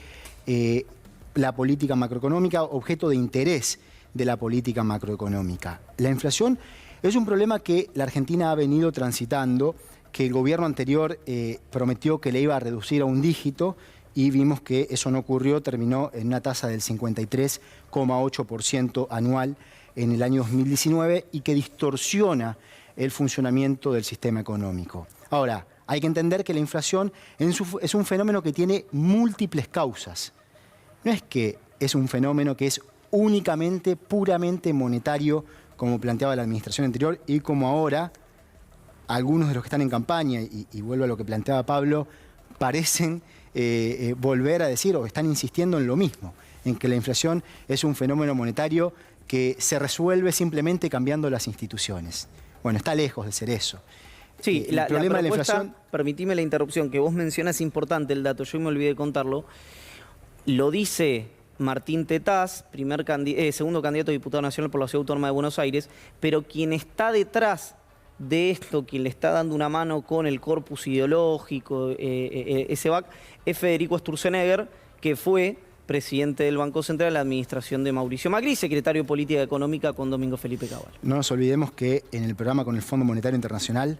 la política macroeconómica, objeto de interés de la política macroeconómica. La inflación es un problema que la Argentina ha venido transitando, que el gobierno anterior prometió que le iba a reducir a un dígito y vimos que eso no ocurrió, terminó en una tasa del 53,8% anual en el año 2019 y que distorsiona el funcionamiento del sistema económico. Ahora, hay que entender que la inflación es un fenómeno que tiene múltiples causas. No es que es un fenómeno que es únicamente, puramente monetario, como planteaba la administración anterior y como ahora algunos de los que están en campaña, y vuelvo a lo que planteaba Pablo, parecen volver a decir o están insistiendo en lo mismo, en que la inflación es un fenómeno monetario que se resuelve simplemente cambiando las instituciones. Bueno, está lejos de ser eso. Sí, el problema de la inflación... Permitime la interrupción, que vos mencionas, importante el dato, yo me olvidé de contarlo. Lo dice Martín Tetaz, segundo candidato a diputado nacional por la Ciudad Autónoma de Buenos Aires, pero quien está detrás de esto, quien le está dando una mano con el corpus ideológico, ese back, es Federico Sturzenegger, que fue presidente del Banco Central de la administración de Mauricio Macri, secretario de Política Económica con Domingo Felipe Cabal. No nos olvidemos que en el programa con el Fondo Monetario Internacional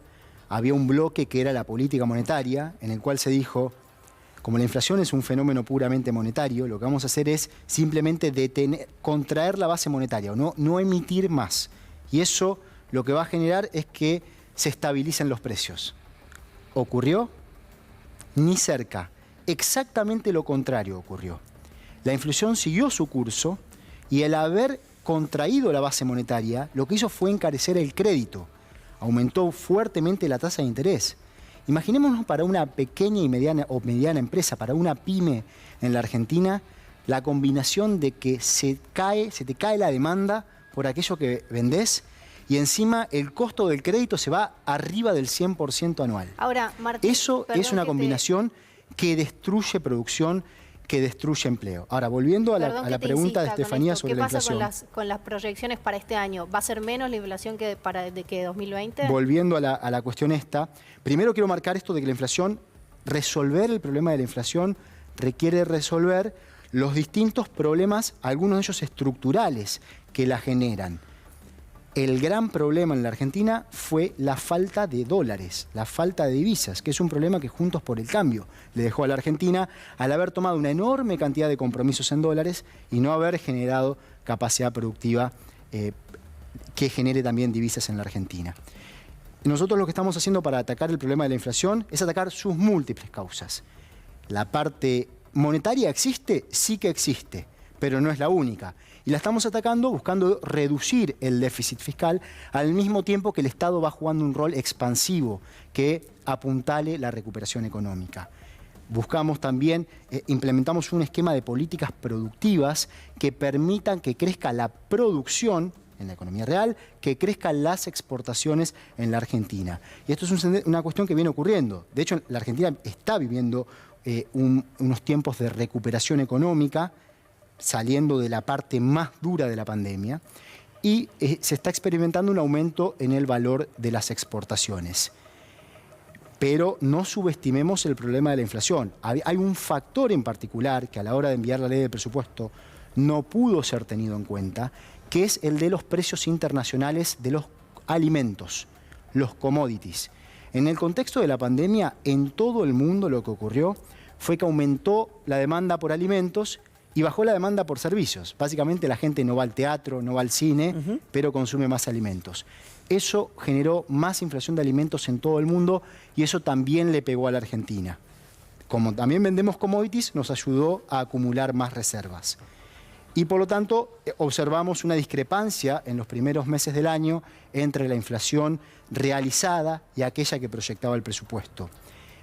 había un bloque que era la política monetaria, en el cual se dijo, como la inflación es un fenómeno puramente monetario, lo que vamos a hacer es simplemente contraer la base monetaria, o no emitir más. Y eso lo que va a generar es que se estabilicen los precios. ¿Ocurrió? Ni cerca. Exactamente lo contrario ocurrió. La inflación siguió su curso y el haber contraído la base monetaria, lo que hizo fue encarecer el crédito. Aumentó fuertemente la tasa de interés. Imaginémonos para una pequeña y mediana empresa, para una pyme en la Argentina, la combinación de que se te cae la demanda por aquello que vendés y encima el costo del crédito se va arriba del 100% anual. Ahora, Martín, eso es una combinación que destruye producción, que destruye empleo. Ahora, volviendo a la pregunta de Estefanía sobre la inflación. ¿Qué pasa con las proyecciones para este año? ¿Va a ser menos la inflación que 2020? Volviendo a la cuestión esta, primero quiero marcar esto de que la inflación, resolver el problema de la inflación requiere resolver los distintos problemas, algunos de ellos estructurales, que la generan. El gran problema en la Argentina fue la falta de dólares, la falta de divisas, que es un problema que Juntos por el Cambio le dejó a la Argentina al haber tomado una enorme cantidad de compromisos en dólares y no haber generado capacidad productiva que genere también divisas en la Argentina. Nosotros lo que estamos haciendo para atacar el problema de la inflación es atacar sus múltiples causas. La parte monetaria existe, sí que existe, pero no es la única. Y la estamos atacando buscando reducir el déficit fiscal al mismo tiempo que el Estado va jugando un rol expansivo que apuntale la recuperación económica. Buscamos también, implementamos un esquema de políticas productivas que permitan que crezca la producción en la economía real, que crezcan las exportaciones en la Argentina. Y esto es una cuestión que viene ocurriendo. De hecho, la Argentina está viviendo unos tiempos de recuperación económica, saliendo de la parte más dura de la pandemia, y se está experimentando un aumento en el valor de las exportaciones. Pero no subestimemos el problema de la inflación. Hay un factor en particular que a la hora de enviar la ley de presupuesto no pudo ser tenido en cuenta, que es el de los precios internacionales de los alimentos, los commodities. En el contexto de la pandemia, en todo el mundo lo que ocurrió fue que aumentó la demanda por alimentos y bajó la demanda por servicios. Básicamente la gente no va al teatro, no va al cine, pero consume más alimentos. Eso generó más inflación de alimentos en todo el mundo y eso también le pegó a la Argentina. Como también vendemos commodities, nos ayudó a acumular más reservas. Y por lo tanto, observamos una discrepancia en los primeros meses del año entre la inflación realizada y aquella que proyectaba el presupuesto.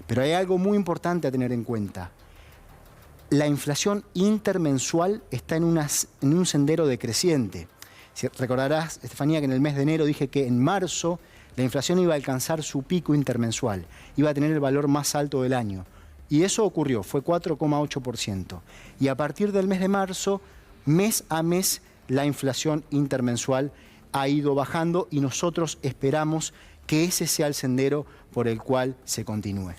Pero hay algo muy importante a tener en cuenta. La inflación intermensual está en un sendero decreciente. Si recordarás, Estefanía, que en el mes de enero dije que en marzo la inflación iba a alcanzar su pico intermensual, iba a tener el valor más alto del año. Y eso ocurrió, fue 4,8%. Y a partir del mes de marzo, mes a mes, la inflación intermensual ha ido bajando y nosotros esperamos que ese sea el sendero por el cual se continúe.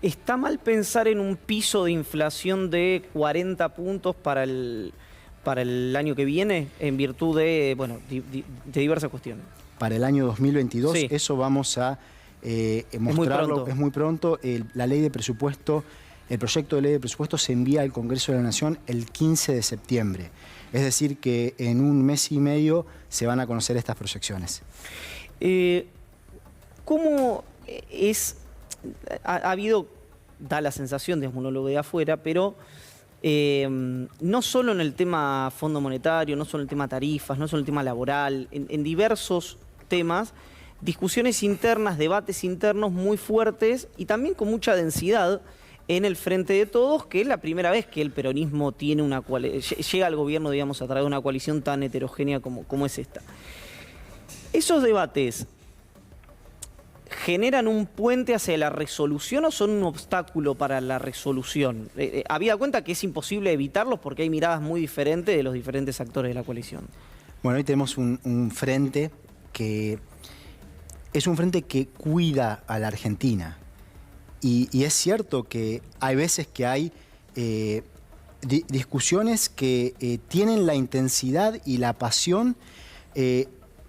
¿Está mal pensar en un piso de inflación de 40 puntos para el año que viene en virtud de, bueno, de diversas cuestiones? Para el año 2022, sí. Eso vamos a mostrarlo. Es muy pronto. La ley de presupuesto, el proyecto de ley de presupuesto se envía al Congreso de la Nación el 15 de septiembre. Es decir, que en un mes y medio se van a conocer estas proyecciones. ¿Cómo es? Ha habido, da la sensación, digamos, uno lo ve de afuera, pero no solo en el tema Fondo Monetario, no solo en el tema tarifas, no solo en el tema laboral, en diversos temas, discusiones internas, debates internos muy fuertes y también con mucha densidad en el Frente de Todos, que es la primera vez que el peronismo tiene llega al gobierno, digamos, a través de una coalición tan heterogénea como es esta. Esos debates ¿generan un puente hacia la resolución o son un obstáculo para la resolución? Habida cuenta que es imposible evitarlos porque hay miradas muy diferentes de los diferentes actores de la coalición. Bueno, hoy tenemos un frente que es un frente que cuida a la Argentina. Y es cierto que hay veces que hay discusiones que tienen la intensidad y la pasión que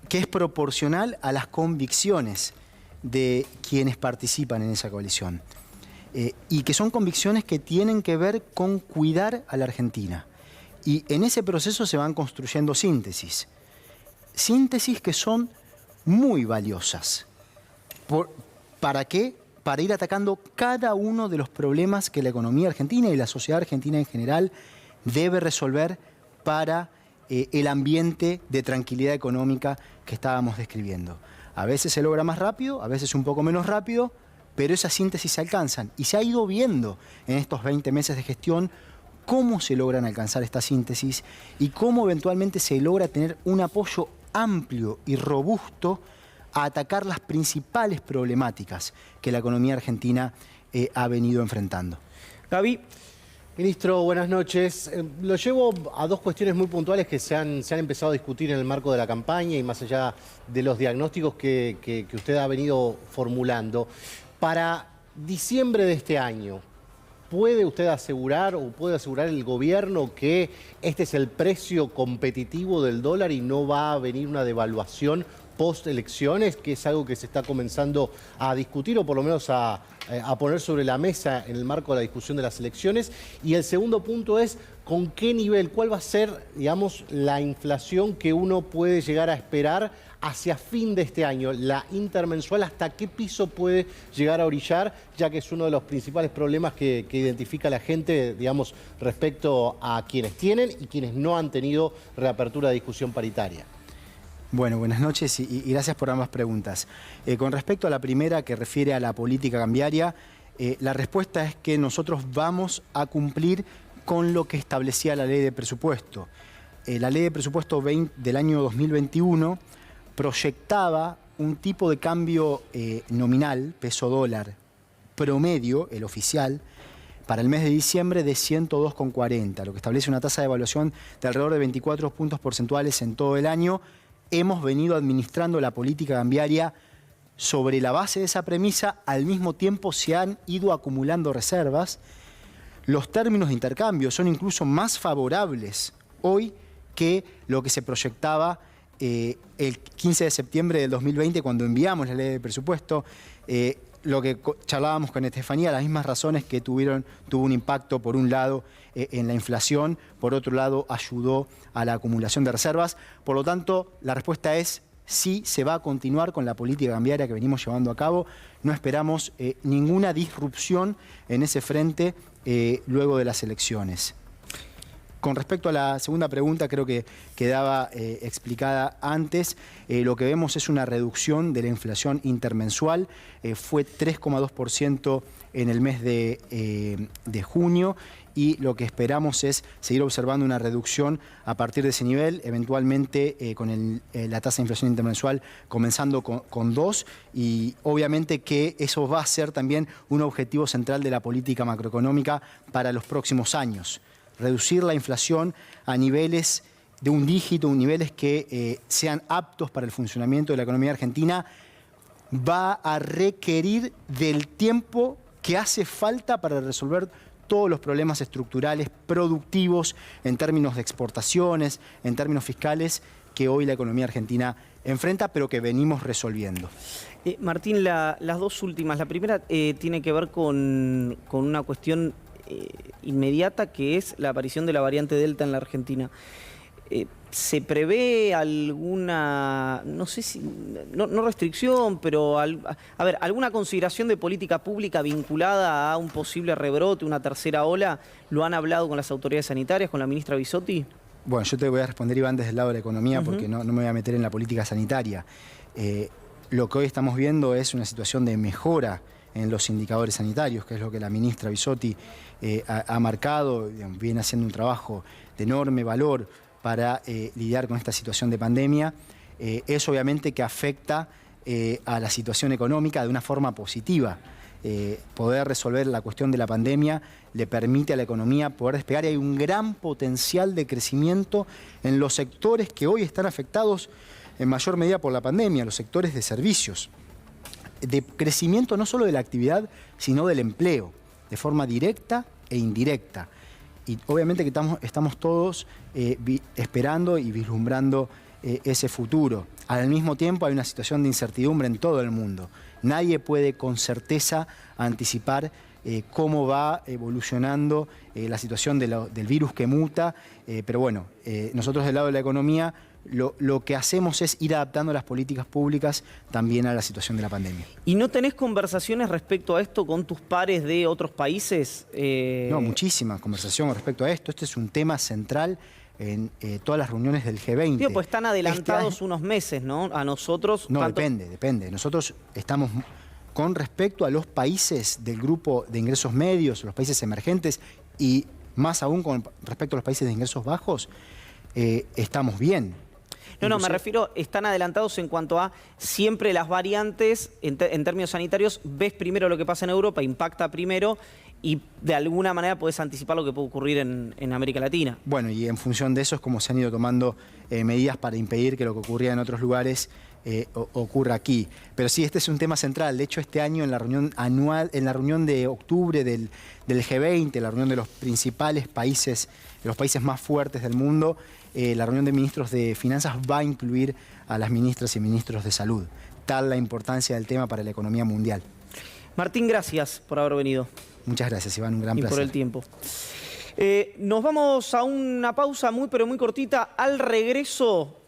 es proporcional a las convicciones de quienes participan en esa coalición. Y que son convicciones que tienen que ver con cuidar a la Argentina. Y en ese proceso se van construyendo síntesis. Síntesis que son muy valiosas. ¿Para qué? Para ir atacando cada uno de los problemas que la economía argentina y la sociedad argentina en general debe resolver para el ambiente de tranquilidad económica que estábamos describiendo. A veces se logra más rápido, a veces un poco menos rápido, pero esas síntesis se alcanzan. Y se ha ido viendo en estos 20 meses de gestión cómo se logran alcanzar esta síntesis y cómo eventualmente se logra tener un apoyo amplio y robusto a atacar las principales problemáticas que la economía argentina ha venido enfrentando. Gaby. Ministro, buenas noches. Lo llevo a dos cuestiones muy puntuales que se han empezado a discutir en el marco de la campaña y más allá de los diagnósticos que usted ha venido formulando. Para diciembre de este año, ¿puede usted asegurar o puede asegurar el gobierno que este es el precio competitivo del dólar y no va a venir una devaluación post-elecciones, que es algo que se está comenzando a discutir o por lo menos a poner sobre la mesa en el marco de la discusión de las elecciones? Y el segundo punto es, ¿con qué nivel, cuál va a ser, digamos, la inflación que uno puede llegar a esperar hacia fin de este año? La intermensual, ¿hasta qué piso puede llegar a orillar? Ya que es uno de los principales problemas que identifica la gente, digamos, respecto a quienes tienen y quienes no han tenido reapertura de discusión paritaria. Bueno, buenas noches y gracias por ambas preguntas. Con respecto a la primera, que refiere a la política cambiaria, la respuesta es que nosotros vamos a cumplir con lo que establecía la ley de presupuesto. La ley de presupuesto del año 2021 proyectaba un tipo de cambio nominal, peso-dólar, promedio, el oficial, para el mes de diciembre de 102,40, lo que establece una tasa de evaluación de alrededor de 24 puntos porcentuales en todo el año. Hemos venido administrando la política cambiaria sobre la base de esa premisa, al mismo tiempo se han ido acumulando reservas. Los términos de intercambio son incluso más favorables hoy que lo que se proyectaba el 15 de septiembre del 2020 cuando enviamos la ley de presupuesto. Lo que charlábamos con Estefanía, las mismas razones que tuvo un impacto, por un lado, en la inflación, por otro lado, ayudó a la acumulación de reservas. Por lo tanto, la respuesta es sí, se va a continuar con la política cambiaria que venimos llevando a cabo. No esperamos ninguna disrupción en ese frente luego de las elecciones. Con respecto a la segunda pregunta, creo que quedaba explicada antes. Lo que vemos es una reducción de la inflación intermensual. Fue 3,2% en el mes de junio y lo que esperamos es seguir observando una reducción a partir de ese nivel, eventualmente con la tasa de inflación intermensual comenzando con 2, y obviamente que eso va a ser también un objetivo central de la política macroeconómica para los próximos años. Reducir la inflación a niveles de un dígito, niveles que sean aptos para el funcionamiento de la economía argentina, va a requerir del tiempo que hace falta para resolver todos los problemas estructurales, productivos, en términos de exportaciones, en términos fiscales, que hoy la economía argentina enfrenta, pero que venimos resolviendo. Martín, las dos últimas. La primera tiene que ver con una cuestión inmediata, que es la aparición de la variante Delta en la Argentina. ¿Se prevé alguna, no sé si, no restricción, pero alguna consideración de política pública vinculada a un posible rebrote, una tercera ola? ¿Lo han hablado con las autoridades sanitarias, con la ministra Bisotti? Bueno, yo te voy a responder, Iván, desde el lado de la economía, porque no me voy a meter en la política sanitaria. Lo que hoy estamos viendo es una situación de mejora en los indicadores sanitarios, que es lo que la ministra Bisotti ha marcado, viene haciendo un trabajo de enorme valor para lidiar con esta situación de pandemia. Es obviamente que afecta a la situación económica de una forma positiva. Poder resolver la cuestión de la pandemia le permite a la economía poder despegar y hay un gran potencial de crecimiento en los sectores que hoy están afectados en mayor medida por la pandemia, los sectores de servicios, de crecimiento no solo de la actividad, sino del empleo, de forma directa e indirecta. Y obviamente que estamos todos esperando y vislumbrando ese futuro. Al mismo tiempo hay una situación de incertidumbre en todo el mundo. Nadie puede con certeza anticipar cómo va evolucionando la situación del virus que muta, pero bueno, nosotros del lado de la economía lo que hacemos es ir adaptando las políticas públicas también a la situación de la pandemia. ¿Y no tenés conversaciones respecto a esto con tus pares de otros países? No, muchísima conversación respecto a esto. Este es un tema central en todas las reuniones del G20. Digo, pues están adelantados unos meses, ¿no? A nosotros... No, tanto... depende. Nosotros estamos, con respecto a los países del grupo de ingresos medios, los países emergentes, y más aún con respecto a los países de ingresos bajos, estamos bien. No, me refiero, están adelantados en cuanto a siempre las variantes, en términos sanitarios, ves primero lo que pasa en Europa, impacta primero, y de alguna manera podés anticipar lo que puede ocurrir en América Latina. Bueno, y en función de eso es como se han ido tomando medidas para impedir que lo que ocurría en otros lugares ocurra aquí. Pero sí, este es un tema central. De hecho, este año en la reunión anual, en la reunión de octubre del G20, la reunión de los principales países, de los países más fuertes del mundo, la reunión de ministros de Finanzas va a incluir a las ministras y ministros de Salud. Tal la importancia del tema para la economía mundial. Martín, gracias por haber venido. Muchas gracias, Iván, un gran placer. Y por el tiempo. Nos vamos a una pausa muy, pero muy cortita. Al regreso...